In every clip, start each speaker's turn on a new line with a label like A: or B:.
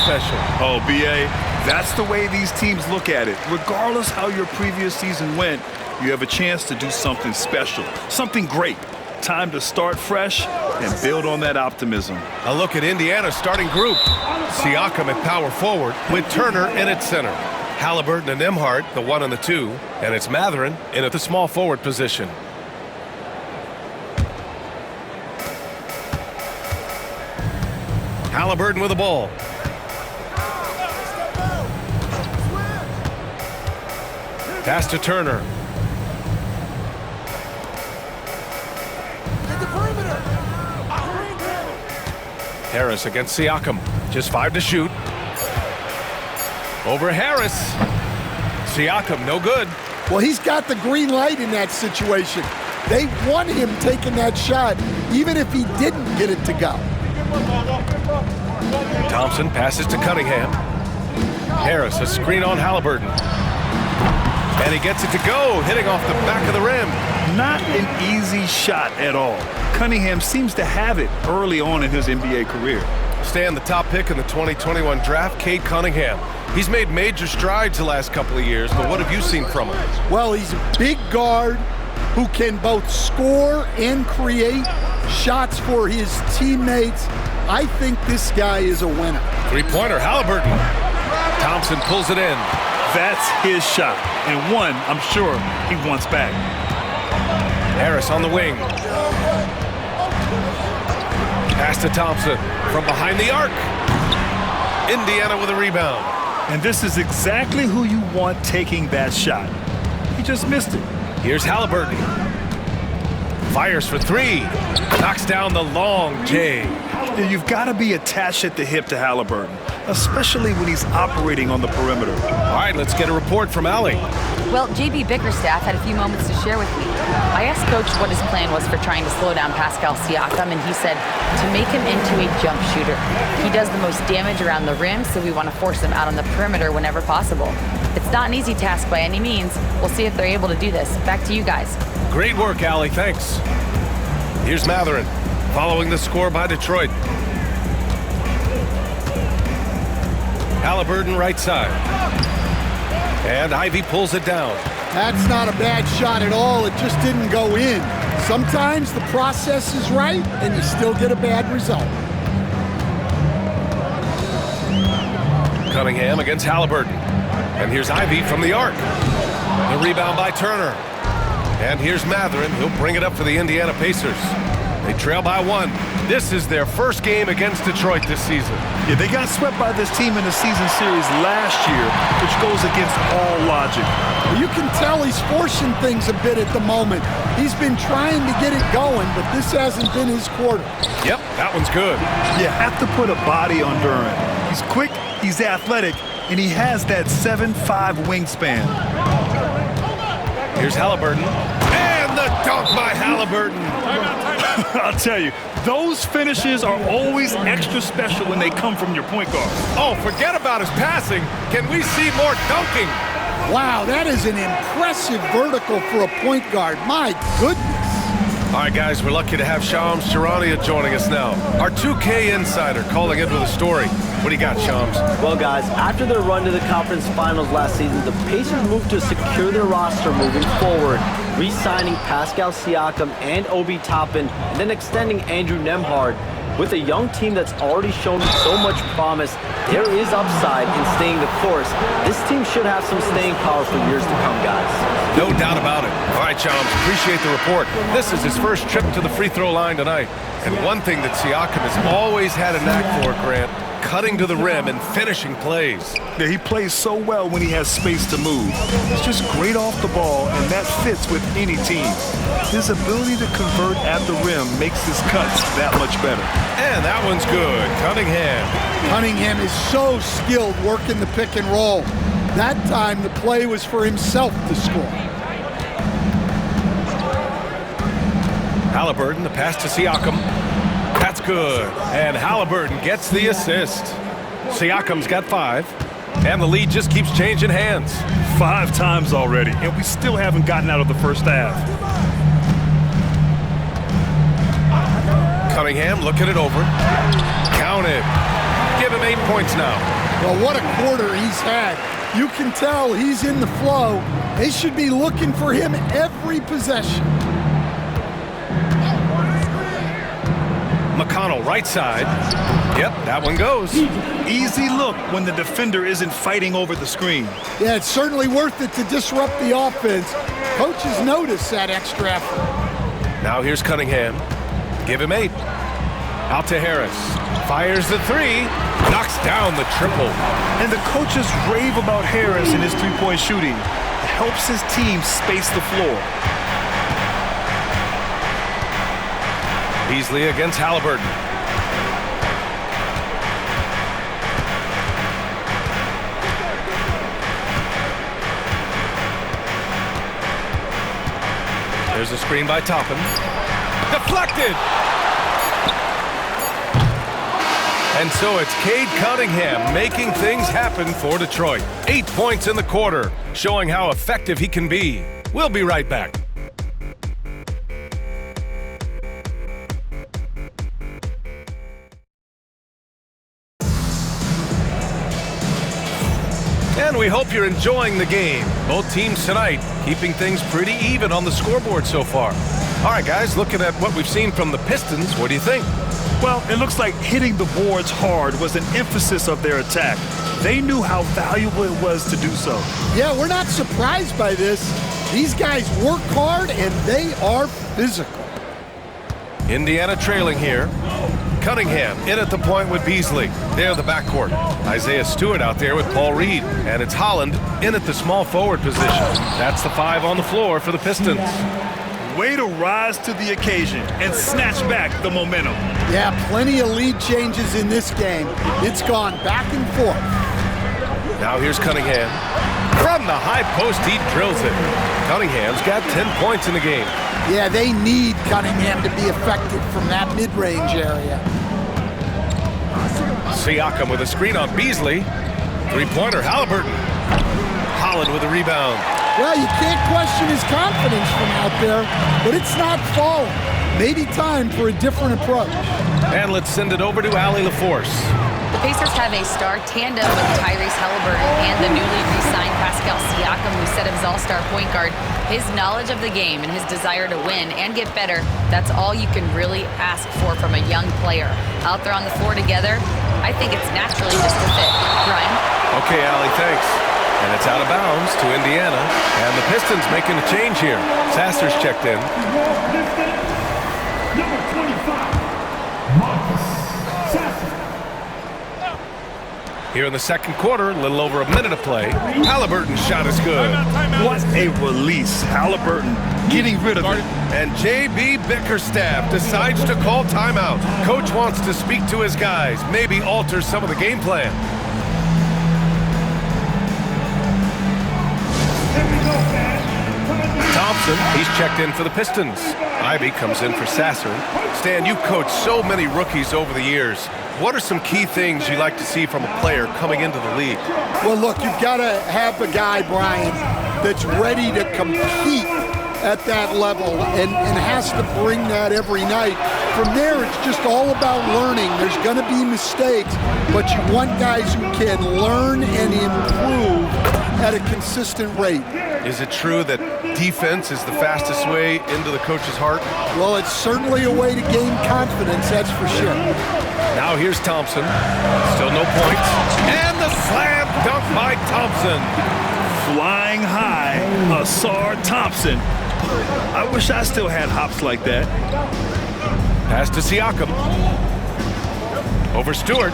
A: special.
B: Oh, B.A., that's the way these teams look at it. Regardless how your previous season went, you have a chance to do something special, something great. Time to start fresh and build on that optimism.
A: A look at Indiana's starting group. Siakam at power forward with Turner in at center. Halliburton and Nembhard, the 1 and the 2, and it's Mathurin in at the small forward position. Halliburton with the ball. Pass to Turner. Harris against Siakam. Just 5 to shoot. Over Harris. Siakam, no good.
C: Well, he's got the green light in that situation. They want him taking that shot, even if he didn't get it to go.
A: Thompson passes to Cunningham. Harris, a screen on Halliburton. And he gets it to go, hitting off the back of the rim.
B: Not an easy shot at all. Cunningham seems to have it early on in his NBA career.
A: Stan, the top pick in the 2021 draft, Cade Cunningham. He's made major strides the last couple of years, but what have you seen from him?
C: Well, he's a big guard who can both score and create shots for his teammates. I think this guy is a winner.
A: Three-pointer, Halliburton. Thompson pulls it in.
B: That's his shot, and one I'm sure he wants back.
A: Harris on the wing. Pass to Thompson from behind the arc. Indiana with a rebound.
B: And this is exactly who you want taking that shot. He just missed it.
A: Here's Halliburton. Fires for 3. Knocks down the long J.
B: You've got to be attached at the hip to Halliburton, especially when he's operating on the perimeter.
A: All right, let's get a report from Allie.
D: Well, JB Bickerstaff had a few moments to share with me. I asked Coach what his plan was for trying to slow down Pascal Siakam, and he said to make him into a jump shooter. He does the most damage around the rim, so we want to force him out on the perimeter whenever possible. It's not an easy task by any means. We'll see if they're able to do this. Back to you guys.
A: Great work, Allie. Thanks. Here's Mathurin, following the score by Detroit. Halliburton right side. And Ivy pulls it down.
C: That's not a bad shot at all. It just didn't go in. Sometimes the process is right, and you still get a bad result.
A: Cunningham against Halliburton. And here's Ivy from the arc. The rebound by Turner. And here's Mathurin. He'll bring it up for the Indiana Pacers. They trail by 1. This is their first game against Detroit this season.
B: Yeah, they got swept by this team in the season series last year, which goes against all logic.
C: You can tell he's forcing things a bit at the moment. He's been trying to get it going, but this hasn't been his quarter.
A: Yep, that one's good.
B: You have to put a body on Duran. He's quick, he's athletic, and he has that 7'5" wingspan.
A: Here's Halliburton. And the dunk by Halliburton.
B: I'll tell you, those finishes are always extra special when they come from your point guard.
A: Oh, forget about his passing. Can we see more dunking?
C: Wow, that is an impressive vertical for a point guard. My goodness.
A: All right, guys, we're lucky to have Shams Charania joining us now. Our 2K insider calling in with a story. What do you got, Shams?
E: Well, guys, after their run to the conference finals last season, the Pacers moved to secure their roster moving forward, re-signing Pascal Siakam and Obi Toppin, and then extending Andrew Nembhard. With a young team that's already shown so much promise, there is upside in staying the course. This team should have some staying power for years to come, guys.
A: No doubt about it. All right, Shams, appreciate the report. This is his first trip to the free throw line tonight. And one thing that Siakam has always had a knack for, Grant, cutting to the rim and finishing plays.
B: Yeah, he plays so well when he has space to move. He's just great off the ball, and that fits with any team. His ability to convert at the rim makes his cuts that much better.
A: And that one's good. Cunningham.
C: Cunningham is so skilled working the pick and roll. That time the play was for himself to score.
A: Halliburton, the pass to Siakam. That's good. And Halliburton gets the assist. Siakam's got 5. And the lead just keeps changing hands.
B: 5 times already, and we still haven't gotten out of the first half.
A: Cunningham looking it over. Counted. Giving 8 points now.
C: Well, what a quarter he's had. You can tell he's in the flow. They should be looking for him every possession.
A: McConnell, right side. Yep, that one goes.
B: Easy look when the defender isn't fighting over the screen.
C: Yeah, it's certainly worth it to disrupt the offense. Coaches notice that extra effort.
A: Now here's Cunningham. Give him 8. Out to Harris. Fires the 3. Knocks down the triple.
B: And the coaches rave about Harris and his three-point shooting. It helps his team space the floor.
A: Beasley against Halliburton. There's a screen by Toppin. Deflected! And so it's Cade Cunningham making things happen for Detroit. 8 points in the quarter, showing how effective he can be. We'll be right back. And we hope you're enjoying the game. Both teams tonight keeping things pretty even on the scoreboard so far. All right, guys, looking at what we've seen from the Pistons, what do you think?
B: Well, it looks like hitting the boards hard was an emphasis of their attack. They knew how valuable it was to do so.
C: Yeah, we're not surprised by this. These guys work hard and they are physical.
A: Indiana trailing here. Cunningham in at the point with Beasley. They're the backcourt. Isaiah Stewart out there with Paul Reed. And it's Holland in at the small forward position. That's the 5 on the floor for the Pistons.
B: Way to rise to the occasion and snatch back the momentum.
C: Yeah, plenty of lead changes in this game. It's gone back and forth.
A: Now here's Cunningham. From the high post, he drills it. Cunningham's got 10 points in the game.
C: Yeah, they need Cunningham to be effective from that mid-range area.
A: Siakam with a screen on Beasley. Three-pointer, Halliburton. Holland with a rebound.
C: Well, you can't question his confidence from out there, but it's not falling. Maybe time for a different approach.
A: And let's send it over to Allie LaForce.
D: The Pacers have a star tandem with Tyrese Halliburton and the newly re-signed Pascal Siakam, who set his all-star point guard. His knowledge of the game and his desire to win and get better, that's all you can really ask for from a young player. Out there on the floor together, I think it's naturally just a fit. Brian?
A: Okay, Allie, thanks. And it's out of bounds to Indiana. And the Pistons making a change here. Sasser's checked in.
F: Number 25, Marcus Sasser.
A: Here in the second quarter, a little over a minute of play. Halliburton's shot is good.
B: What a release. Halliburton getting rid of it.
A: And J.B. Bickerstaff decides to call timeout. Coach wants to speak to his guys, maybe alter some of the game plan. Thompson, he's checked in for the Pistons. Ivy comes in for Sasser. Stan, you've coached so many rookies over the years. What are some key things you like to see from a player coming into the league?
C: Well, look, you've got to have a guy, Brian, that's ready to compete at that level and has to bring that every night. From there, it's just all about learning. There's going to be mistakes, but you want guys who can learn and improve at a consistent rate.
A: Is it true that defense is the fastest way into the coach's heart?
C: Well, it's certainly a way to gain confidence, that's for sure.
A: Now here's Thompson. Still no points. And the slam dunk by Thompson.
B: Flying high, Asar Thompson. I wish I still had hops like that.
A: Pass to Siakam. Over Stewart.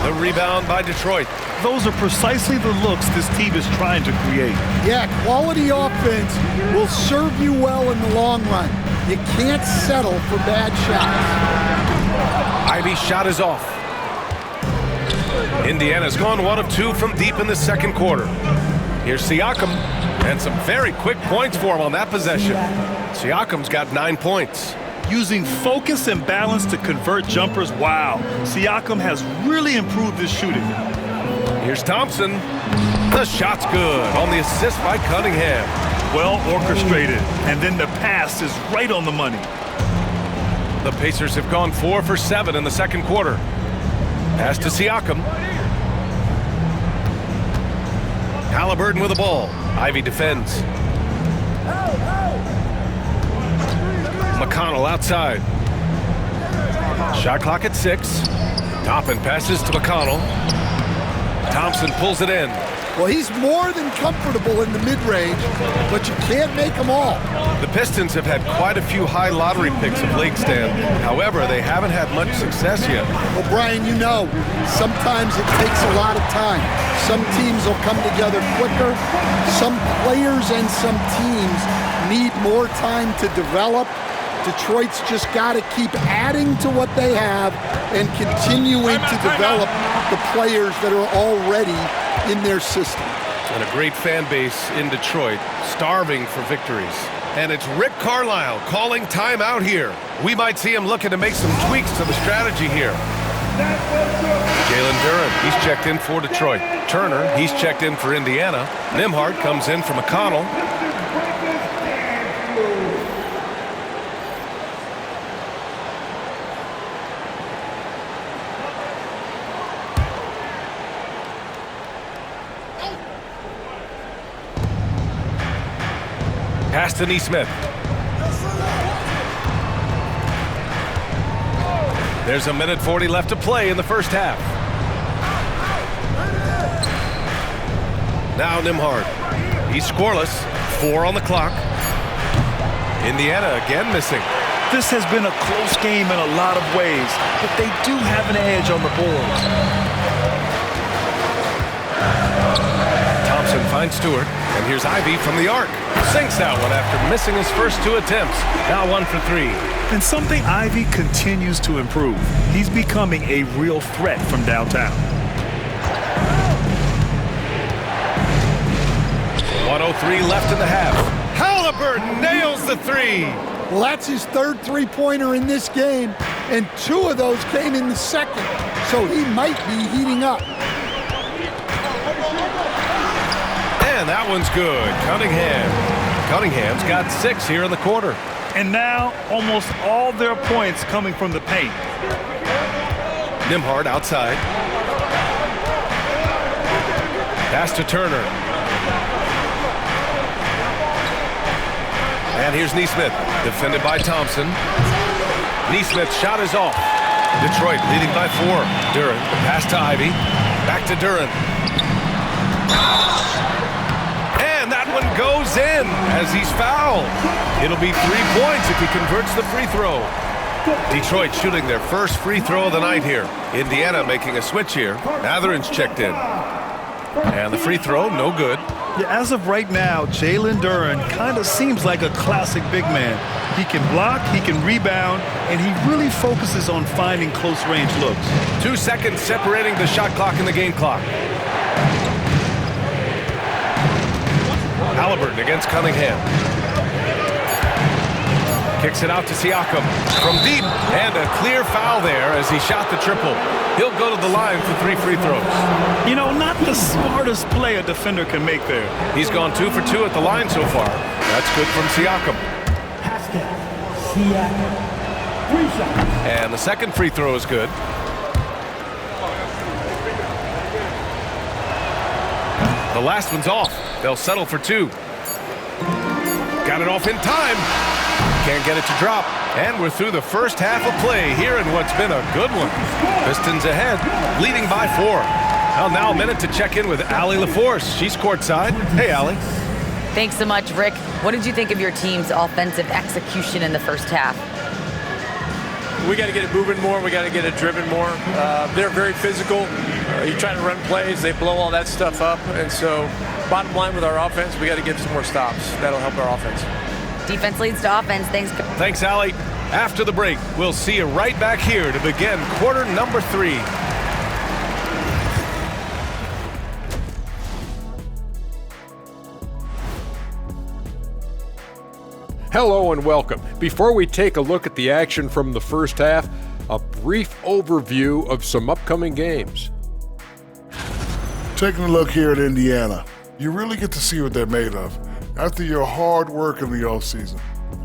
A: The rebound by Detroit.
B: Those are precisely the looks this team is trying to create.
C: Yeah, quality offense will serve you well in the long run. You can't settle for bad shots.
A: Ivy's shot is off. Indiana's gone 1 of 2 from deep in the second quarter. Here's Siakam, and some very quick points for him on that possession. Siakam's got 9 points.
B: Using focus and balance to convert jumpers, wow. Siakam has really improved his shooting.
A: Here's Thompson. The shot's good on the assist by Cunningham.
B: Well orchestrated, and then the pass is right on the money.
A: The Pacers have gone 4 for 7 in the second quarter. Pass to Siakam. Halliburton with the ball. Ivy defends. McConnell outside. Shot clock at 6. Toppin passes to McConnell. Thompson pulls it in.
C: Well, he's more than comfortable in the mid-range, but you can't make them all.
A: The Pistons have had quite a few high lottery picks of late, Stan. However, they haven't had much success yet.
C: Well, Brian, you know, sometimes it takes a lot of time. Some teams will come together quicker. Some players and some teams need more time to develop. Detroit's just got to keep adding to what they have and continuing to develop the players that are already in their system.
A: And a great fan base in Detroit, starving for victories. And it's Rick Carlisle calling timeout here. We might see him looking to make some tweaks to the strategy here. Jalen Duren, he's checked in for Detroit. Turner, he's checked in for Indiana. Nembhard comes in for McConnell. Pass to Nesmith. There's 1:40 left to play in the first half. Now Nembhard. He's scoreless. 4 on the clock. Indiana again missing.
B: This has been a close game in a lot of ways, but they do have an edge on the boards.
A: Thompson finds Stewart, and here's Ivy from the arc. Sinks that one after missing his first 2 attempts. Now 1 for 3.
B: And something Ivy continues to improve. He's becoming a real threat from downtown.
A: 1:03 left in the half. Halliburton nails the 3.
C: Well, that's his third three-pointer in this game, and 2 of those came in the second, so he might be heating up.
A: And that one's good. Cunningham's got 6 here in the quarter.
B: And now almost all their points coming from the paint.
A: Nembhard outside. Pass to Turner. And here's Nesmith, defended by Thompson. Nesmith's shot is off. Detroit leading by 4. Duren, the pass to Ivy. Back to Duren. And that one goes in as he's fouled. It'll be 3 points if he converts the free throw. Detroit shooting their first free throw of the night here. Indiana making a switch here. Mathurin's checked in. And the free throw, no good.
B: Yeah, as of right now, Jalen Duren kind of seems like a classic big man. He can block, he can rebound, and he really focuses on finding close-range looks.
A: 2 seconds separating the shot clock and the game clock. Halliburton against Cunningham. Kicks it out to Siakam from deep, and a clear foul there as he shot the triple. He'll go to the line for 3 free throws.
B: You know, not the smartest play a defender can make there.
A: He's gone 2 for 2 at the line so far. That's good from Siakam.
F: Pascal Siakam. 3 shots.
A: And the second free throw is good. The last one's off. They'll settle for 2. Got it off in time. Can't get it to drop. And we're through the first half of play here in what's been a good one. Pistons ahead, leading by 4. Well, now a minute to check in with Allie LaForce. She's courtside. Hey, Allie.
D: Thanks so much, Rick. What did you think of your team's offensive execution in the first half?
G: We got to get it moving more. We got to get it driven more. They're very physical. You try to run plays, they blow all that stuff up. And so, bottom line with our offense, we got to get some more stops. That'll help our offense.
D: Defense leads to offense.
A: Thanks, Allie. After the break, we'll see you right back here to begin quarter number 3.
H: Hello and welcome. Before we take a look at the action from the first half, a brief overview of some upcoming games.
I: Taking a look here at Indiana, you really get to see what they're made of after your hard work in the offseason.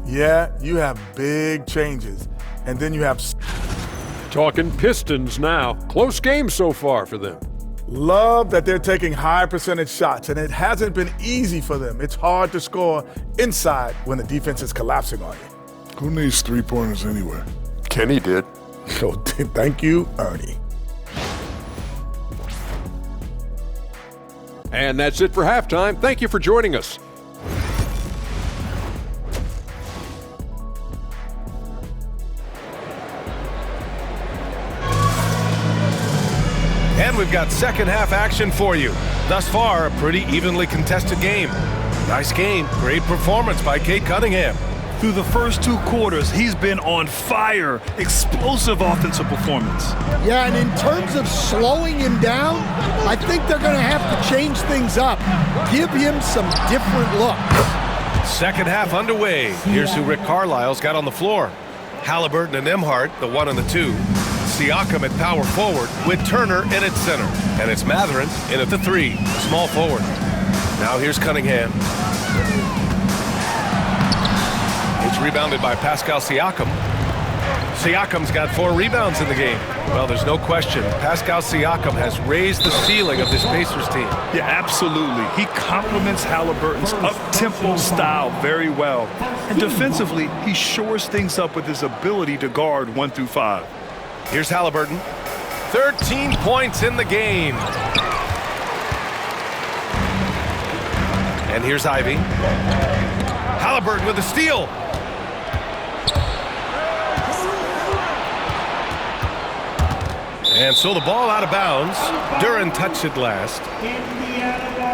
J: Yeah, you have big changes, and then you have
H: Talking Pistons now. Close game so far for them.
J: Love that they're taking high percentage shots, and it hasn't been easy for them. It's hard to score inside when the defense is collapsing on you.
I: Who needs three-pointers anyway?
H: Kenny did.
J: So thank you, Ernie.
H: And that's it for halftime. Thank you for joining us.
A: And we've got second half action for you. Thus far, a pretty evenly contested game. Nice game. Great performance by Cade Cunningham.
B: Through the first 2 quarters, he's been on fire. Explosive offensive performance.
C: Yeah, and in terms of slowing him down, I think they're going to have to change things up. Give him some different looks.
A: Second half underway. Here's who Rick Carlisle's got on the floor. Halliburton and Nembhard, the 1 and the 2. Siakam at power forward with Turner in at center. And it's Mathurin in at the 3, small forward. Now here's Cunningham. It's rebounded by Pascal Siakam. Siakam's got 4 rebounds in the game. Well, there's no question. Pascal Siakam has raised the ceiling of this Pacers team.
B: Yeah, absolutely. He complements Halliburton's up-tempo style very well. And defensively, he shores things up with his ability to guard 1 through 5.
A: Here's Halliburton. 13 points in the game. And here's Ivy. Halliburton with a steal. And so the ball out of bounds. Duren touched it last.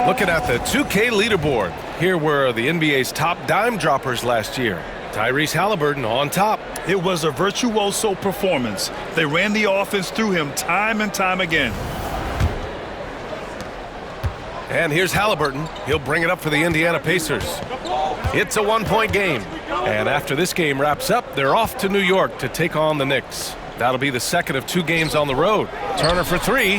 A: Looking at the 2K leaderboard. Here were the NBA's top dime droppers last year. Tyrese Halliburton on top.
B: It was a virtuoso performance. They ran the offense through him time and time again.
A: And here's Halliburton. He'll bring it up for the Indiana Pacers. It's a 1-point game. And after this game wraps up, they're off to New York to take on the Knicks. That'll be the second of 2 games on the road. Turner for 3.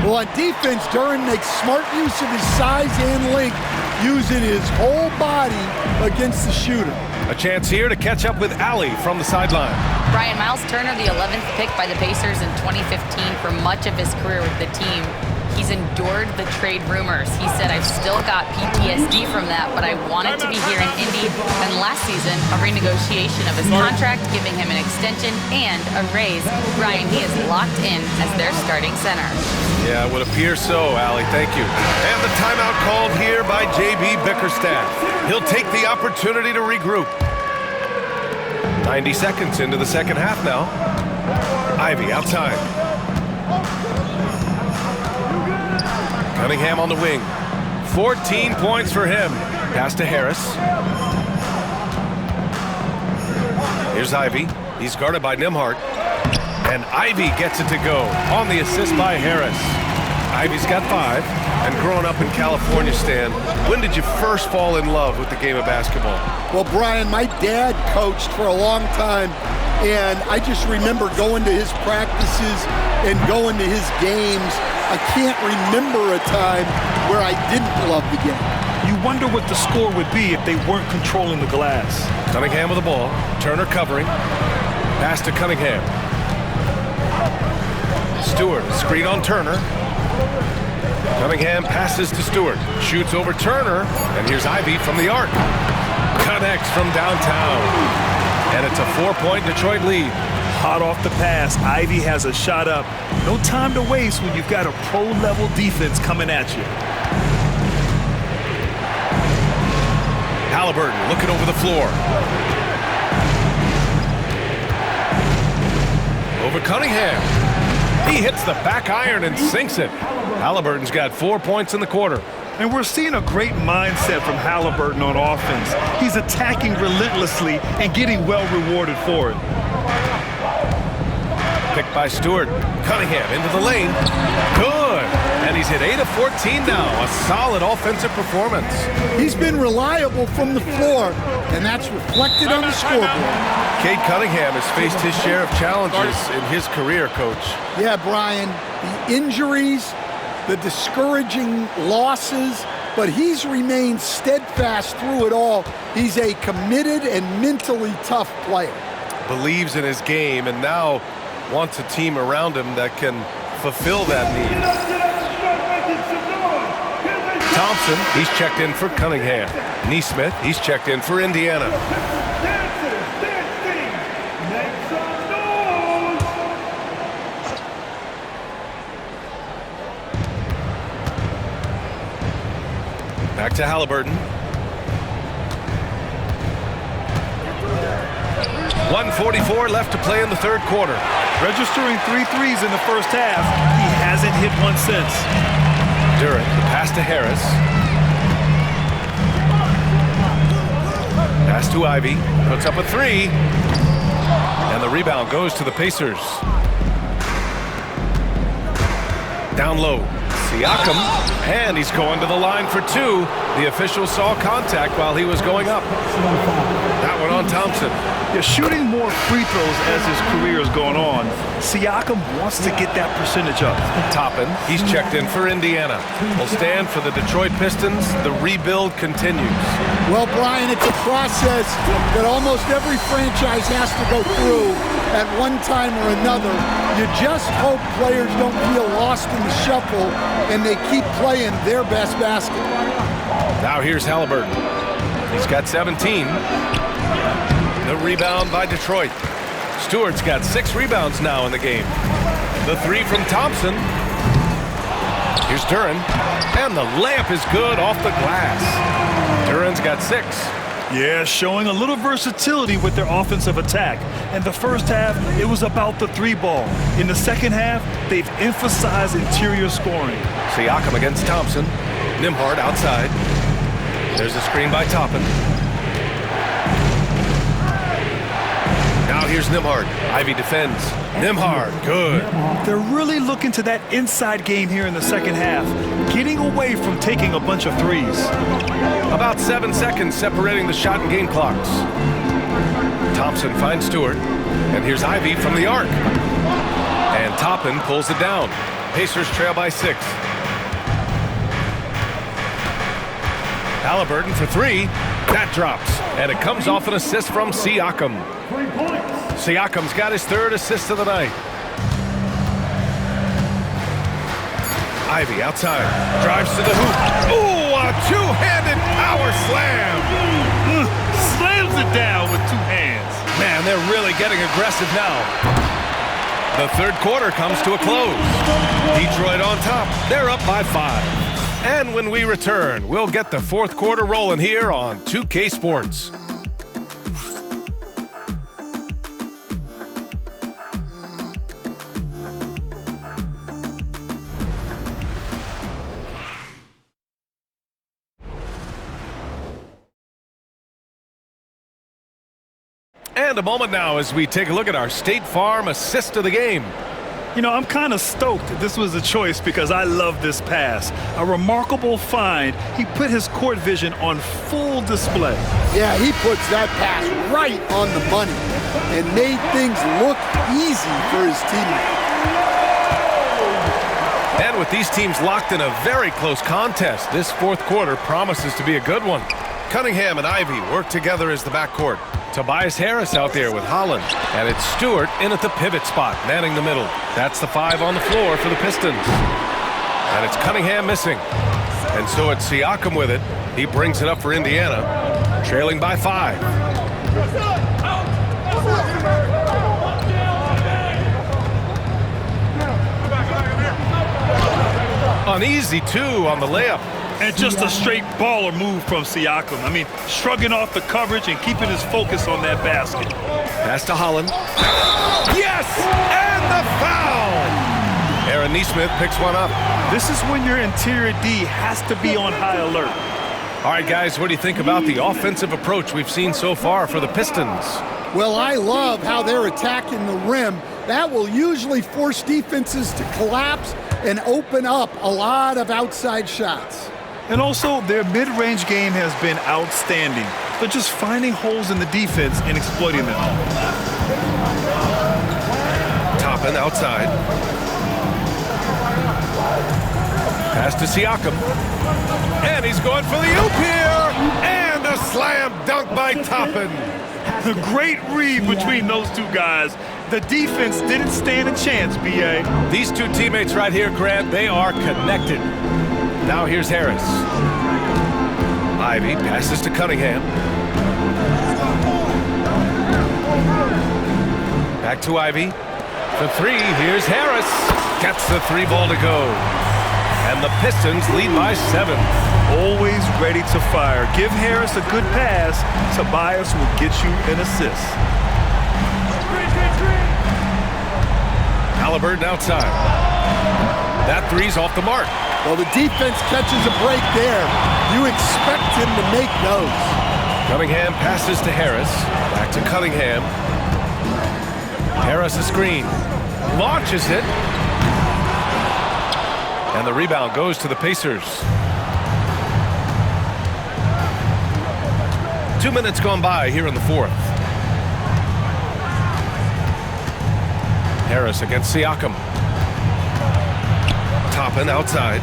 C: Well, on defense, Duren makes smart use of his size and length, using his whole body against the shooter.
A: A chance here to catch up with Allie from the sideline.
D: Brian, Miles Turner, the 11th pick by the Pacers in 2015 for much of his career with the team. He's endured the trade rumors. He said, I've still got PTSD from that, but I wanted to be here in Indy. And last season, a renegotiation of his contract, giving him an extension and a raise. Brian, he is locked in as their starting center.
A: Yeah, it would appear so, Allie. Thank you. And the timeout called here by J.B. Bickerstaff. He'll take the opportunity to regroup. 90 seconds into the second half now. Ivy outside. Cunningham on the wing. 14 points for him. Pass to Harris. Here's Ivy. He's guarded by Nembhard. And Ivy gets it to go on the assist by Harris. Ivy's got 5. And growing up in California, Stan, when did you first fall in love with the game of basketball?
C: Well, Brian, my dad coached for a long time, and I just remember going to his practices and going to his games. I can't remember a time where I didn't love the game.
B: You wonder what the score would be if they weren't controlling the glass.
A: Cunningham with the ball. Turner covering. Pass to Cunningham. Stewart, screen on Turner. Cunningham passes to Stewart. Shoots over Turner. And here's Ivy from the arc. Connects from downtown. And it's a 4-point Detroit lead.
B: Hot off the pass, Ivy has a shot up. No time to waste when you've got a pro-level defense coming at you.
A: Halliburton looking over the floor. Over Cunningham. He hits the back iron and sinks it. Halliburton's got 4 points in the quarter.
B: And we're seeing a great mindset from Halliburton on offense. He's attacking relentlessly and getting well rewarded for it.
A: Picked by Stewart. Cunningham into the lane. Good. And he's hit 8 of 14 now. A solid offensive performance.
C: He's been reliable from the floor, and that's reflected on the scoreboard.
A: Cade Cunningham has faced his share of challenges in his career, Coach.
C: Yeah, Brian, the injuries, the discouraging losses, but he's remained steadfast through it all. He's a committed and mentally tough player.
A: Believes in his game, and now wants a team around him that can fulfill that need. Thompson, he's checked in for Cunningham. Neesmith, he's checked in for Indiana. Back to Halliburton. 1:44 left to play in the third quarter.
B: Registering 3 threes in the first half. He hasn't hit one since.
A: Durant, the pass to Harris. Pass to Ivy. Puts up a three. And the rebound goes to the Pacers. Down low. Siakam. And he's going to the line for two. The official saw contact while he was going up. That one on Thompson.
B: They're shooting more free throws as his career is going on. Siakam wants to get that percentage up.
A: Toppin, he's checked in for Indiana. Will stand for the Detroit Pistons. The rebuild continues.
C: Well, Brian, it's a process that almost every franchise has to go through at one time or another. You just hope players don't feel lost in the shuffle and they keep playing their best basketball.
A: Now here's Halliburton. He's got 17. The rebound by Detroit. Stewart's got 6 rebounds now in the game. The three from Thompson. Here's Duran. And the layup is good off the glass. Duran's got 6.
B: Yeah, showing a little versatility with their offensive attack. In the first half, it was about the 3-ball. In the second half, they've emphasized interior scoring.
A: Siakam against Thompson. Nembhard outside. There's a screen by Toppin. Now here's Nembhard. Ivy defends. Nembhard, good.
B: They're really looking to that inside game here in the second half, getting away from taking a bunch of threes.
A: About 7 seconds separating the shot and game clocks. Thompson finds Stewart. And here's Ivy from the arc. And Toppin pulls it down. Pacers trail by 6. Halliburton for 3. That drops. And it comes off an assist from Siakam. Siakam's got his 3rd assist of the night. Ivy outside. Drives to the hoop. Ooh, a two-handed power slam.
B: Slams it down with 2 hands.
A: Man, they're really getting aggressive now. The third quarter comes to a close. Detroit on top. They're up by 5. And when we return, we'll get the fourth quarter rolling here on 2K Sports. And a moment now as we take a look at our State Farm assist of the game.
B: You know, I'm kind of stoked this was a choice because I love this pass. A remarkable find. He put his court vision on full display.
C: Yeah, he puts that pass right on the money and made things look easy for his teammates.
A: And with these teams locked in a very close contest, this fourth quarter promises to be a good one. Cunningham and Ivy work together as the backcourt. Tobias Harris out there with Holland. And it's Stewart in at the pivot spot, manning the middle. That's the 5 on the floor for the Pistons. And it's Cunningham missing. And so it's Siakam with it. He brings it up for Indiana, trailing by 5. An easy 2 on the layup.
B: And just a straight baller move from Siakam. I mean, shrugging off the coverage and keeping his focus on that basket.
A: Pass to Holland. Yes! And the foul! Aaron Neesmith picks one up.
B: This is when your interior D has to be on high alert.
A: All right, guys, what do you think about the offensive approach we've seen so far for the Pistons?
C: Well, I love how they're attacking the rim. That will usually force defenses to collapse and open up a lot of outside shots.
B: And also, their mid-range game has been outstanding. They're just finding holes in the defense and exploiting them.
A: Toppin outside. Pass to Siakam. And he's going for the oop here. And a slam dunk by Toppin.
B: A great read between those two guys. The defense didn't stand a chance, B.A.
A: These two teammates right here, Grant, they are connected. Now here's Harris. Ivy passes to Cunningham. Back to Ivy. For three, here's Harris. Gets the three ball to go. And the Pistons lead by 7.
B: Always ready to fire. Give Harris a good pass. Tobias will get you an assist.
A: Halliburton outside. That three's off the mark.
C: Well, the defense catches a break there. You expect him to make those.
A: Cunningham passes to Harris. Back to Cunningham. Harris a screen. Launches it. And the rebound goes to the Pacers. 2 minutes gone by here in the fourth. Harris against Siakam. Toppin outside.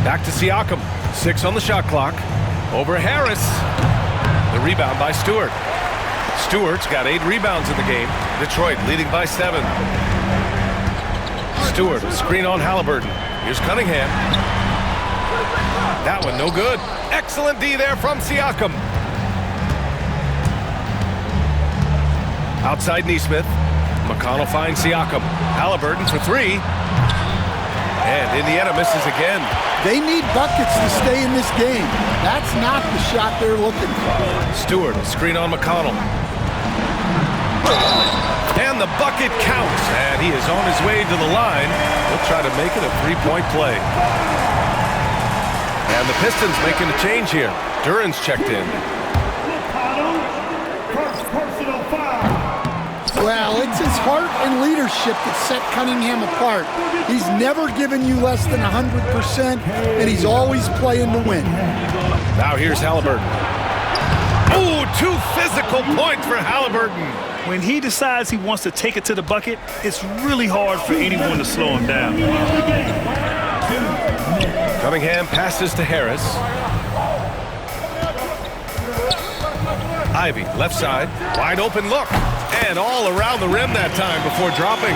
A: Back to Siakam. 6 on the shot clock. Over Harris. The rebound by Stewart. Stewart's got 8 rebounds in the game. Detroit leading by 7. Stewart, a screen on Halliburton. Here's Cunningham. That one no good. Excellent D there from Siakam. Outside Nesmith. McConnell finds Siakam. Halliburton for 3. And Indiana misses again.
C: They need buckets to stay in this game. That's not the shot they're looking for.
A: Stewart, a screen on McConnell. And the bucket counts. And he is on his way to the line. He'll try to make it a 3-point play. And the Pistons making a change here. Duran's checked in.
C: Well, it's his heart and leadership that set Cunningham apart. He's never given you less than 100%, and he's always playing to win.
A: Now here's Halliburton. Oh, 2 physical points for Halliburton.
B: When he decides he wants to take it to the bucket, it's really hard for anyone to slow him down.
A: Cunningham passes to Harris. Ivy, left side, wide open look. And all around the rim that time before dropping.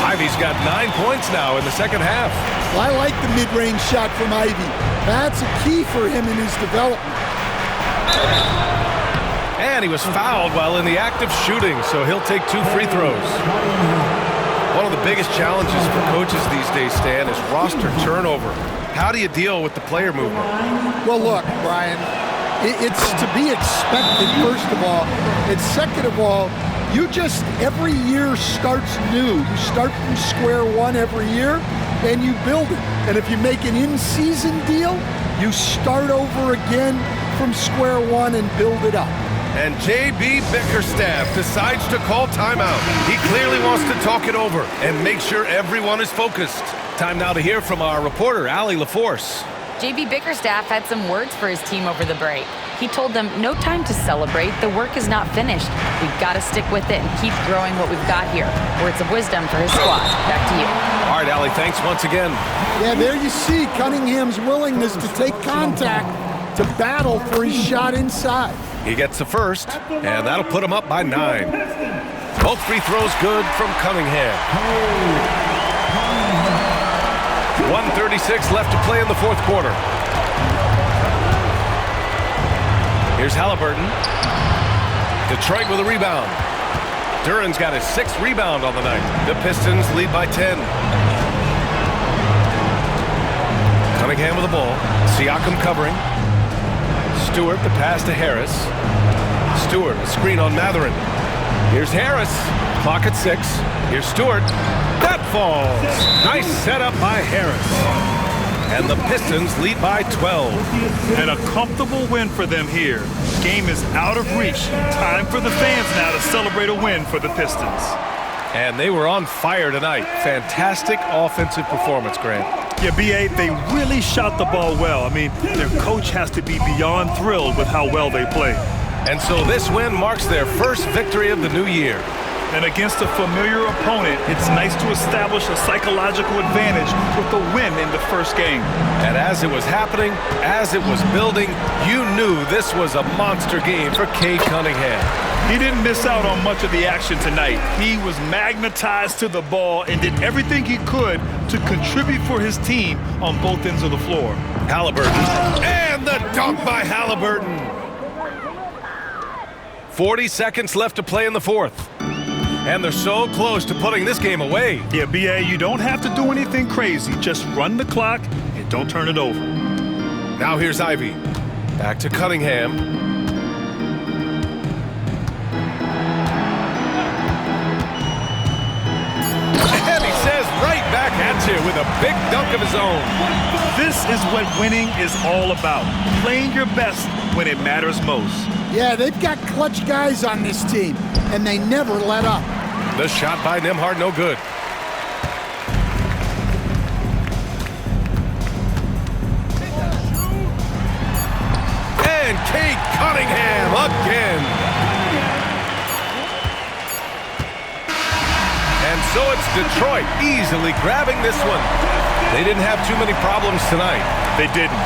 A: Ivy's got 9 points now in the second half.
C: Well, I like the mid-range shot from Ivy. That's a key for him in his development.
A: And he was fouled while in the act of shooting, so he'll take 2 free throws. One of the biggest challenges for coaches these days, Stan, is roster turnover. How do you deal with the player movement?
C: Well, look, Brian, it's to be expected, first of all. And second of all, you just, every year starts new. You start from square one every year, and you build it. And if you make an in-season deal, you start over again from square one and build it up.
A: And J.B. Bickerstaff decides to call timeout. He clearly wants to talk it over and make sure everyone is focused. Time now to hear from our reporter, Allie LaForce.
D: J.B. Bickerstaff had some words for his team over the break. He told them, no time to celebrate. The work is not finished. We've got to stick with it and keep growing what we've got here. Words of wisdom for his squad. Back to you.
A: All right, Allie, thanks once again.
C: Yeah, there you see Cunningham's willingness to take contact, to battle for his shot inside.
A: He gets the first, and that'll put him up by 9. Both free throws good from Cunningham. 1:36 left to play in the fourth quarter. Here's Halliburton. Detroit with a rebound. Duran's got his 6th rebound on the night. The Pistons lead by 10. Cunningham with the ball. Siakam covering. Stewart, the pass to Harris. Stewart, a screen on Matherin. Here's Harris. Clock at 6. Here's Stewart. That falls. Nice setup by Harris. And the Pistons lead by 12.
B: And a comfortable win for them here. Game is out of reach. Time for the fans now to celebrate a win for the Pistons.
A: And they were on fire tonight. Fantastic offensive performance, Grant.
B: Yeah, B.A., they really shot the ball well. I mean, their coach has to be beyond thrilled with how well they played.
A: And so this win marks their first victory of the new year.
B: And against a familiar opponent, it's nice to establish a psychological advantage with the win in the first game.
A: And as it was happening, as it was building, you knew this was a monster game for Cade Cunningham.
B: He didn't miss out on much of the action tonight. He was magnetized to the ball and did everything he could to contribute for his team on both ends of the floor.
A: Halliburton. And the dunk by Halliburton. 40 seconds left to play in the fourth. And they're so close to putting this game away.
B: Yeah, B.A., you don't have to do anything crazy. Just run the clock and don't turn it over.
A: Now here's Ivy. Back to Cunningham. And he says right back at you with a big dunk of his own.
B: This is what winning is all about. Playing your best when it matters most.
C: Yeah, they've got clutch guys on this team, and they never let up.
A: The shot by Nembhard, no good. And Cade Cunningham again. And so it's Detroit easily grabbing this one. They didn't have too many problems tonight.
B: They didn't.